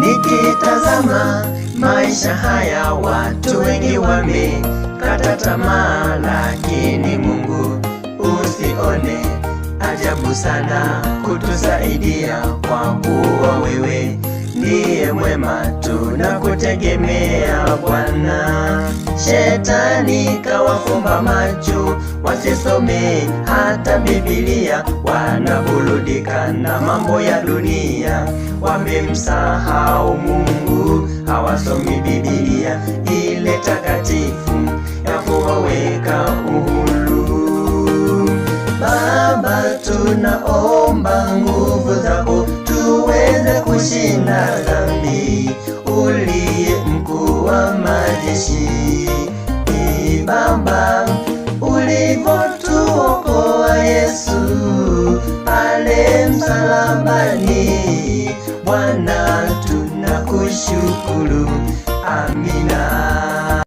Nikitazama maisha haya, watu wengi wamekata tamaa, lakini Mungu usione ajabu sana kutusaidia, kwa kuwa wewe ndiye mwema, tunakutegemea Bwana. Shetani kawafumba macho, wasisome hata Biblia, wanaburudika na mambo ya dunia, wamemsahau Mungu, hawasomi Biblia ile takatifu ya kuwaweka uhuru. Baba, tunaomba nguvu zako tuweze kushinda dhambi, uliye mkuu wa majeshi. Baba, ulivyotuokoa Yesu pale msalabani, Bwana tunakushukuru. Amin.